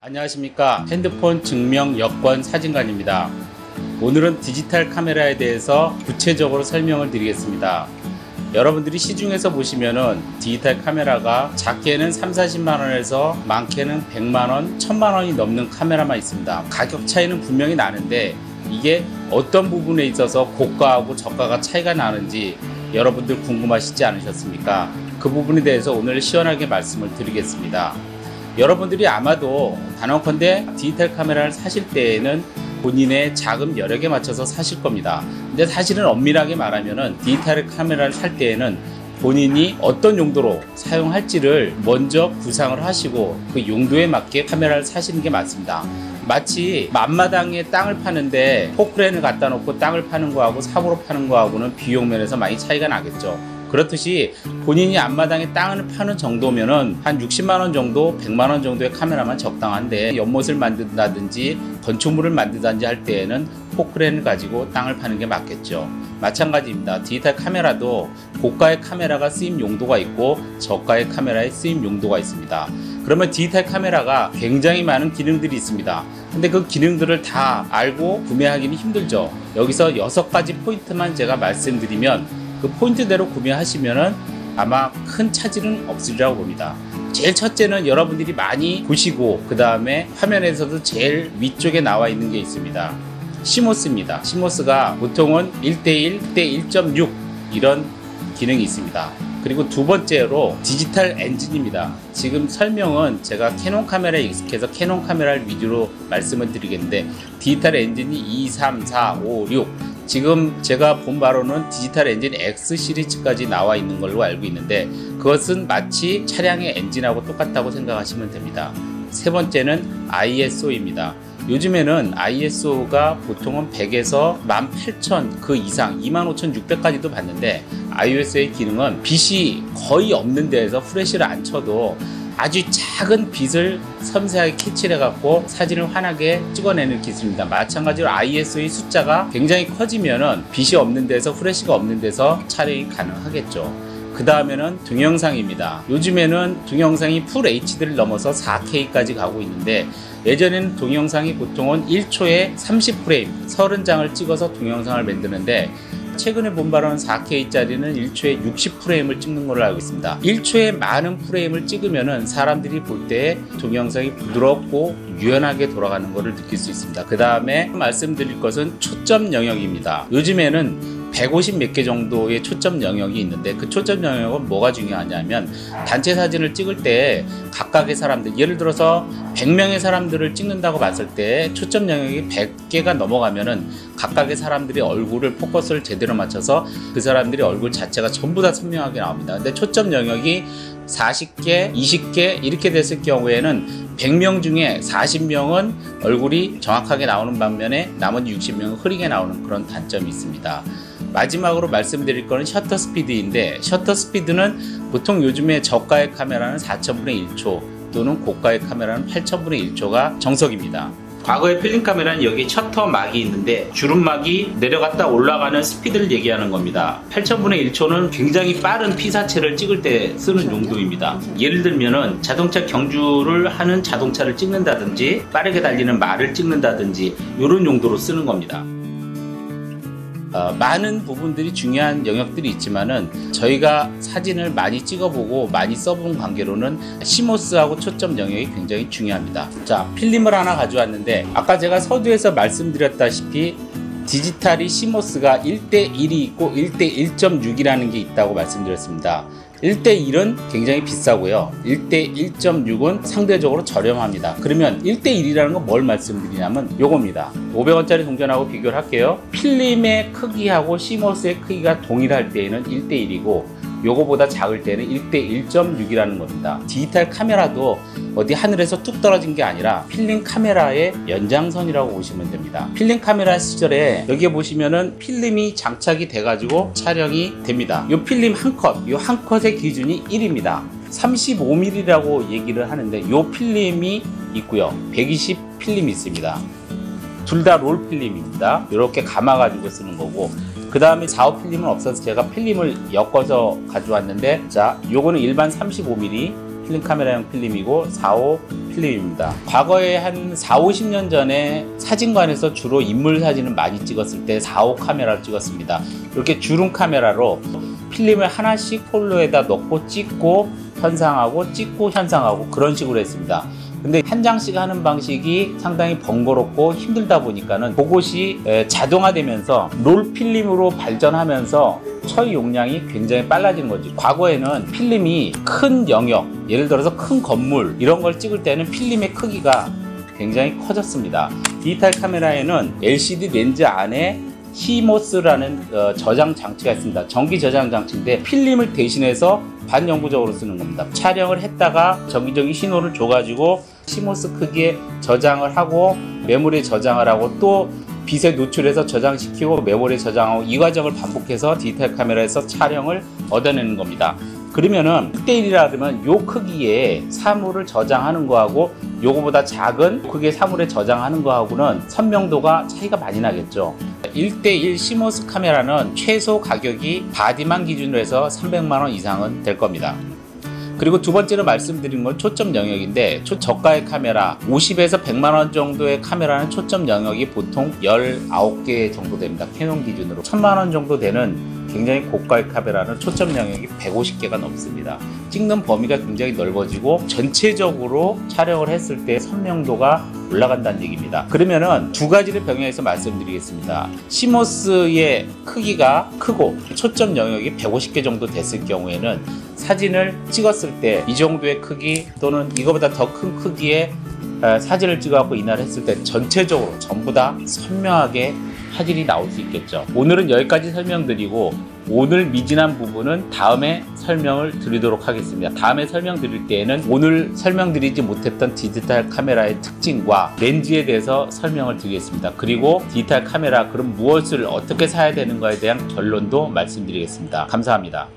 안녕하십니까. 핸드폰 증명 여권 사진관입니다. 오늘은 디지털 카메라에 대해서 구체적으로 설명을 드리겠습니다. 여러분들이 시중에서 보시면은 디지털 카메라가 작게는 30~40만원에서 많게는 100만원, 1000만원이 넘는 카메라만 있습니다. 가격 차이는 분명히 나는데 이게 어떤 부분에 있어서 고가하고 저가가 차이가 나는지 여러분들 궁금하시지 않으셨습니까? 그 부분에 대해서 오늘 시원하게 말씀을 드리겠습니다. 여러분들이 아마도 단언컨대 디지털 카메라를 사실 때에는 본인의 자금 여력에 맞춰서 사실 겁니다. 근데 사실은 엄밀하게 말하면은 디지털 카메라를 살 때에는 본인이 어떤 용도로 사용할지를 먼저 구상을 하시고 그 용도에 맞게 카메라를 사시는 게 맞습니다. 마치 앞마당에 땅을 파는데 포크레인을 갖다 놓고 땅을 파는 거하고 삽으로 파는 거하고는 비용 면에서 많이 차이가 나겠죠. 그렇듯이 본인이 앞마당에 땅을 파는 정도면은 한 60만원 정도, 100만원 정도의 카메라만 적당한데 연못을 만든다든지 건축물을 만든다든지 할 때에는 포크레인을 가지고 땅을 파는 게 맞겠죠. 마찬가지입니다. 디지털 카메라도 고가의 카메라가 쓰임 용도가 있고 저가의 카메라의 쓰임 용도가 있습니다. 그러면 디지털 카메라가 굉장히 많은 기능들이 있습니다. 근데 그 기능들을 다 알고 구매하기는 힘들죠. 여기서 6가지 포인트만 제가 말씀드리면 그 포인트대로 구매하시면은 아마 큰 차질은 없으리라고 봅니다. 제일 첫째는 여러분들이 많이 보시고 그 다음에 화면에서도 제일 위쪽에 나와 있는 게 있습니다. 시모스입니다. 시모스가 보통은 1:1, 1:1.6 이런 기능이 있습니다. 그리고 두 번째로 디지털 엔진입니다. 지금 설명은 제가 캐논 카메라에 익숙해서 캐논 카메라를 위주로 말씀을 드리겠는데 디지털 엔진이 2, 3, 4, 5, 6 지금 제가 본 바로는 디지털 엔진 X 시리즈까지 나와 있는 걸로 알고 있는데 그것은 마치 차량의 엔진하고 똑같다고 생각하시면 됩니다. 세 번째는 ISO입니다. 요즘에는 ISO가 보통은 100에서 18,000 그 이상 25,600까지도 봤는데 iOS의 기능은 빛이 거의 없는 데에서 프레쉬를 안 쳐도 아주 작은 빛을 섬세하게 캐치를 해갖고 사진을 환하게 찍어내는 기술입니다. 마찬가지로 ISO의 숫자가 굉장히 커지면은 빛이 없는 데서 프레쉬가 없는 데서 촬영이 가능하겠죠. 그 다음에는 동영상입니다. 요즘에는 동영상이 풀 HD를 넘어서 4K까지 가고 있는데 예전에는 동영상이 보통은 1초에 30프레임 30장을 찍어서 동영상을 만드는데 최근에 본 바로는 4K짜리는 1초에 60프레임을 찍는 걸로 알고 있습니다. 1초에 많은 프레임을 찍으면은 사람들이 볼 때 동영상이 부드럽고 유연하게 돌아가는 것을 느낄 수 있습니다. 그 다음에 말씀드릴 것은 초점 영역입니다. 요즘에는 150 몇 개 정도의 초점 영역이 있는데 그 초점 영역은 뭐가 중요하냐면 단체 사진을 찍을 때 각각의 사람들 예를 들어서 100명의 사람들을 찍는다고 봤을 때 초점 영역이 100개가 넘어가면은 각각의 사람들이 얼굴을 포커스를 제대로 맞춰서 그 사람들이 얼굴 자체가 전부 다 선명하게 나옵니다. 근데 초점 영역이 40개, 20개 이렇게 됐을 경우에는 100명 중에 40명은 얼굴이 정확하게 나오는 반면에 나머지 60명은 흐리게 나오는 그런 단점이 있습니다. 마지막으로 말씀드릴 거는 셔터 스피드인데 셔터 스피드는 보통 요즘에 저가의 카메라는 4000분의 1초 또는 고가의 카메라는 8000분의 1초가 정석입니다. 과거의 필름 카메라는 여기 셔터막이 있는데 주름막이 내려갔다 올라가는 스피드를 얘기하는 겁니다. 8000분의 1초는 굉장히 빠른 피사체를 찍을 때 쓰는 용도입니다. 예를 들면은 자동차 경주를 하는 자동차를 찍는다든지 빠르게 달리는 말을 찍는다든지 이런 용도로 쓰는 겁니다. 많은 부분들이 중요한 영역들이 있지만은 저희가 사진을 많이 찍어보고 많이 써본 관계로는 시모스하고 초점 영역이 굉장히 중요합니다. 자, 필름을 하나 가져왔는데 아까 제가 서두에서 말씀드렸다시피 디지털이 시모스가 1:1이 있고 1:1.6이라는 게 있다고 말씀드렸습니다. 1:1은 굉장히 비싸고요. 1:1.6은 상대적으로 저렴합니다. 그러면 1:1이라는 건 뭘 말씀드리냐면 요겁니다. 500원짜리 동전하고 비교를 할게요. 필름의 크기하고 시모스의 크기가 동일할 때에는 1:1이고 요거보다 작을 때는 1:1.6이라는 겁니다. 디지털 카메라도 어디 하늘에서 뚝 떨어진 게 아니라 필름 카메라의 연장선이라고 보시면 됩니다. 필름 카메라 시절에 여기에 보시면은 필름이 장착이 돼가지고 촬영이 됩니다. 요 필름 한 컷, 요 한 컷의 기준이 1입니다. 35mm라고 얘기를 하는데 요 필름이 있고요. 120 필름이 있습니다. 둘 다 롤 필름입니다. 이렇게 감아가지고 쓰는 거고 그 다음에 4호 필름은 없어서 제가 필름을 엮어서 가져왔는데 자 요거는 일반 35mm 필름 카메라용 필름이고 4호 필름입니다. 과거에 한 4, 50년 전에 사진관에서 주로 인물 사진을 많이 찍었을 때 4호 카메라를 찍었습니다. 이렇게 주름 카메라로 필름을 하나씩 폴로에다 넣고 찍고 현상하고 찍고 현상하고 그런 식으로 했습니다. 근데 한 장씩 하는 방식이 상당히 번거롭고 힘들다 보니까는 그것이 자동화되면서 롤 필름으로 발전하면서 처리 용량이 굉장히 빨라지는 거지. 과거에는 필름이 큰 영역, 예를 들어서 큰 건물 이런 걸 찍을 때는 필름의 크기가 굉장히 커졌습니다. 디지털 카메라에는 LCD 렌즈 안에 CMOS라는 저장 장치가 있습니다. 전기 저장 장치인데 필름을 대신해서 반영구적으로 쓰는 겁니다. 촬영을 했다가 정기적인 신호를 줘가지고 CMOS 크기에 저장을 하고 메모리에 저장을 하고 또 빛에 노출해서 저장시키고 메모리에 저장하고 이 과정을 반복해서 디지털 카메라에서 촬영을 얻어내는 겁니다. 그러면은 1대1이라 그러면 요 크기의 사물을 저장하는 거하고 요거보다 작은 크기의 사물에 저장하는 거하고는 선명도가 차이가 많이 나겠죠. 1대1 CMOS 카메라는 최소 가격이 바디만 기준으로 해서 300만원 이상은 될 겁니다. 그리고 두 번째로 말씀드린 건 초점 영역인데 저가의 카메라 50에서 100만원 정도의 카메라는 초점 영역이 보통 19개 정도 됩니다. 캐논 기준으로 1000만원 정도 되는 굉장히 고가의 카메라는 초점 영역이 150개가 넘습니다. 찍는 범위가 굉장히 넓어지고 전체적으로 촬영을 했을 때 선명도가 올라간다는 얘기입니다. 그러면은 두 가지를 병행해서 말씀드리겠습니다. CMOS의 크기가 크고 초점 영역이 150개 정도 됐을 경우에는 사진을 찍었을 때 이 정도의 크기 또는 이거보다 더 큰 크기의 사진을 찍어갖고 인화를 했을 때 전체적으로 전부 다 선명하게 사진이 나올 수 있겠죠. 오늘은 여기까지 설명드리고 오늘 미진한 부분은 다음에 설명을 드리도록 하겠습니다. 다음에 설명드릴 때에는 오늘 설명드리지 못했던 디지털 카메라의 특징과 렌즈에 대해서 설명을 드리겠습니다. 그리고 디지털 카메라 그럼 무엇을 어떻게 사야 되는가에 대한 결론도 말씀드리겠습니다. 감사합니다.